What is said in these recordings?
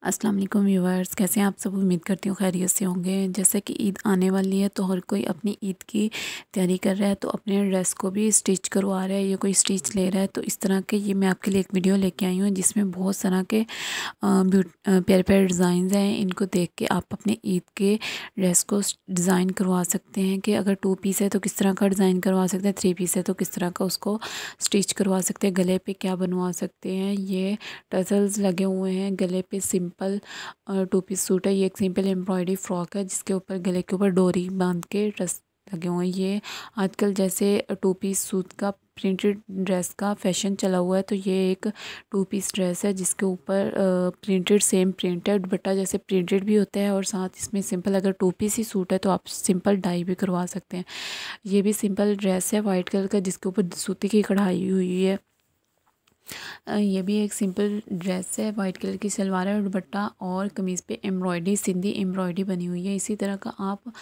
अस्सलाम वालेकुम व्यूअर्स, कैसे हैं आप सब। उम्मीद करती हूँ खैरियत से होंगे। जैसे कि ईद आने वाली है तो हर कोई अपनी ईद की तैयारी कर रहा है, तो अपने ड्रेस को भी स्टिच करवा रहा है या कोई स्टिच ले रहा है। तो इस तरह के ये मैं आपके लिए एक वीडियो लेके आई हूँ जिसमें बहुत तरह के प्यारे प्यारे डिज़ाइन हैं। इनको देख के आप अपने ईद के ड्रेस को डिज़ाइन करवा सकते हैं कि अगर 2 पीस है तो किस तरह का डिज़ाइन करवा सकते हैं, 3 पीस है तो किस तरह का उसको स्टिच करवा सकते हैं, गले पे क्या बनवा सकते हैं। ये टसल्स लगे हुए हैं गले पे। सिंपल 2 पीस सूट है। ये एक सिंपल एम्ब्रॉयडरी फ्रॉक है जिसके ऊपर गले के ऊपर डोरी बांध के टस लगे हुए हैं। ये आजकल जैसे 2 पीस सूट का प्रिंटेड ड्रेस का फैशन चला हुआ है, तो ये एक 2 पीस ड्रेस है जिसके ऊपर प्रिंटेड सेम प्रिंट है। दुपट्टा जैसे प्रिंटेड भी होता है और साथ इसमें सिंपल, अगर 2 पीस ही सूट है तो आप सिंपल डाई भी करवा सकते हैं। ये भी सिंपल ड्रेस है वाइट कलर का जिसके ऊपर सूती की कढ़ाई हुई है। ये भी एक सिंपल ड्रेस है, वाइट कलर की सलवार है और दुपट्टा और कमीज़ पे एम्ब्रॉयडरी, सिंधी एम्ब्रॉयडरी बनी हुई है। इसी तरह का आप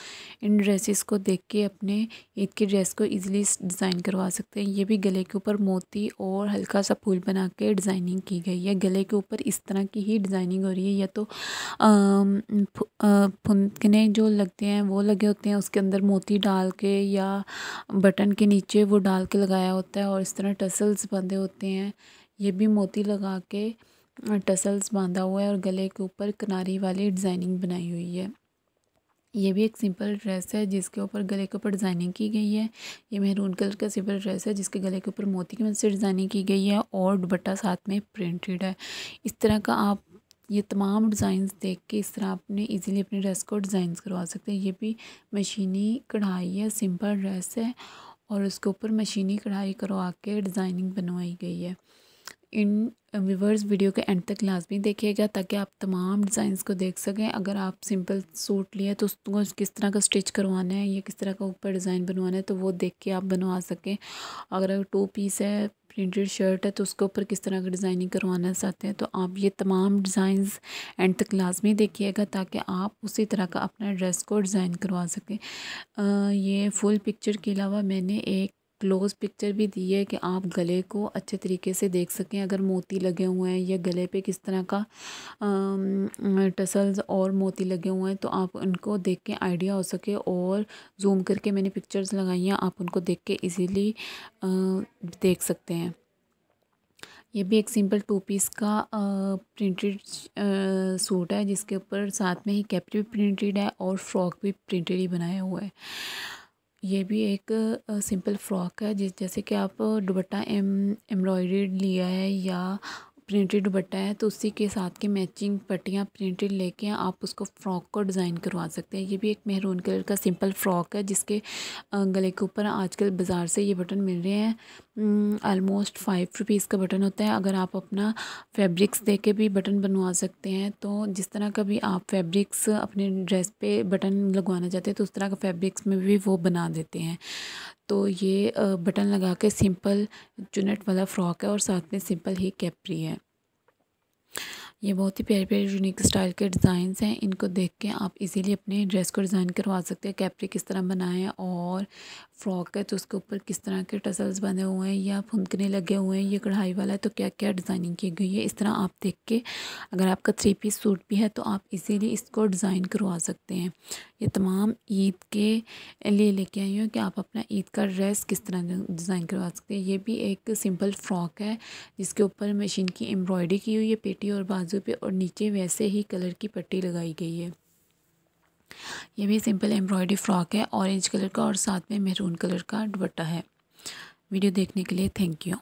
इन ड्रेसेस को देख के अपने ईद की ड्रेस को इजीली डिज़ाइन करवा सकते हैं। ये भी गले के ऊपर मोती और हल्का सा फूल बना के डिज़ाइनिंग की गई है। गले के ऊपर इस तरह की ही डिज़ाइनिंग हो रही है, या तो फुनकने जो लगते हैं वो लगे होते हैं उसके अंदर मोती डाल के, या बटन के नीचे वो डाल के लगाया होता है और इस तरह टसल्स बंधे होते हैं। ये भी मोती लगा के टसल्स बांधा हुआ है और गले के ऊपर किनारी वाली डिज़ाइनिंग बनाई हुई है। ये भी एक सिंपल ड्रेस है जिसके ऊपर गले के ऊपर डिज़ाइनिंग की गई है। ये मेहरून कलर का सिंपल ड्रेस है जिसके गले के ऊपर मोती की मदद से डिज़ाइनिंग की गई है और दुपट्टा साथ में प्रिंटेड है। इस तरह का आप ये तमाम डिज़ाइंस देख के इस तरह अपने इजीली अपने ड्रेस को डिज़ाइन करवा सकते हैं। ये भी मशीनी कढ़ाई है, सिंपल ड्रेस है और उसके ऊपर मशीनी कढ़ाई करवा के डिज़ाइनिंग बनवाई गई है। इन व्यूवर्स वीडियो के एंड तक लाजमी देखिएगा ताकि आप तमाम डिज़ाइंस को देख सकें। अगर आप सिंपल सूट लिए तो उसको किस तरह का स्टिच करवाना है या किस तरह का ऊपर डिज़ाइन बनवाना है तो वो देख के आप बनवा सकें। अगर 2 पीस है, प्रिंटेड शर्ट है तो उसके ऊपर किस तरह का डिज़ाइनिंग करवाना चाहते हैं तो आप ये तमाम डिज़ाइंस एंड तक लाजमी देखिएगा ताकि आप उसी तरह का अपना ड्रेस को डिज़ाइन करवा सकें। ये फुल पिक्चर के अलावा मैंने एक क्लोज़ पिक्चर भी दी है कि आप गले को अच्छे तरीके से देख सकें। अगर मोती लगे हुए हैं या गले पे किस तरह का टसल्स और मोती लगे हुए हैं तो आप उनको देख के आइडिया हो सके, और जूम करके मैंने पिक्चर्स लगाई हैं, आप उनको देख के इजीली देख सकते हैं। ये भी एक सिंपल 2 पीस का प्रिंटेड सूट है जिसके ऊपर साथ में ही कैप्री भी प्रिंटेड है और फ्रॉक भी प्रिंटेड ही बनाया हुआ है। ये भी एक सिंपल फ्रॉक है जैसे कि आप दुपट्टा एम्ब्रॉयडर्ड लिया है या प्रिंटेड दुपट्टा है तो उसी के साथ के मैचिंग पट्टियाँ प्रिंटेड लेके आप उसको फ़्रॉक को डिज़ाइन करवा सकते हैं। ये भी एक मेहरून कलर का सिंपल फ्रॉक है जिसके गले के ऊपर आजकल बाज़ार से ये बटन मिल रहे हैं। ऑलमोस्ट 5 रुपीज़ का बटन होता है। अगर आप अपना फैब्रिक्स दे के भी बटन बनवा सकते हैं, तो जिस तरह का भी आप फैब्रिक्स अपने ड्रेस पे बटन लगवाना चाहते हैं तो उस तरह का फैब्रिक्स में भी वो बना देते हैं। तो ये बटन लगा के सिंपल चुन्नट वाला फ्रॉक है और साथ में सिंपल ही कैप्री है। ये बहुत ही प्यारे प्यारे यूनिक स्टाइल के डिज़ाइंस हैं। इनको देख के आप इजीली अपने ड्रेस को डिज़ाइन करवा सकते हैं। कैप्री किस तरह बनाएं और फ्रॉक है तो उसके ऊपर किस तरह के टसल्स बने हुए हैं या फुनकने लगे हुए हैं, ये कढ़ाई वाला है तो क्या क्या डिज़ाइनिंग की गई है। इस तरह आप देख के अगर आपका 3 पीस सूट भी है तो आप इजीली इसको डिज़ाइन करवा सकते हैं। ये तमाम ईद के लिए लेके आई हूँ कि आप अपना ईद का ड्रेस किस तरह डिज़ाइन करवा सकते हैं। ये भी एक सिंपल फ्रॉक है जिसके ऊपर मशीन की एम्ब्रॉयडरी की हुई है पेटी और बाजू पे, और नीचे वैसे ही कलर की पट्टी लगाई गई है। ये भी सिंपल एम्ब्रॉयडरी फ्रॉक है, ऑरेंज कलर का और साथ में मैरून कलर का दुपट्टा है। वीडियो देखने के लिए थैंक यू।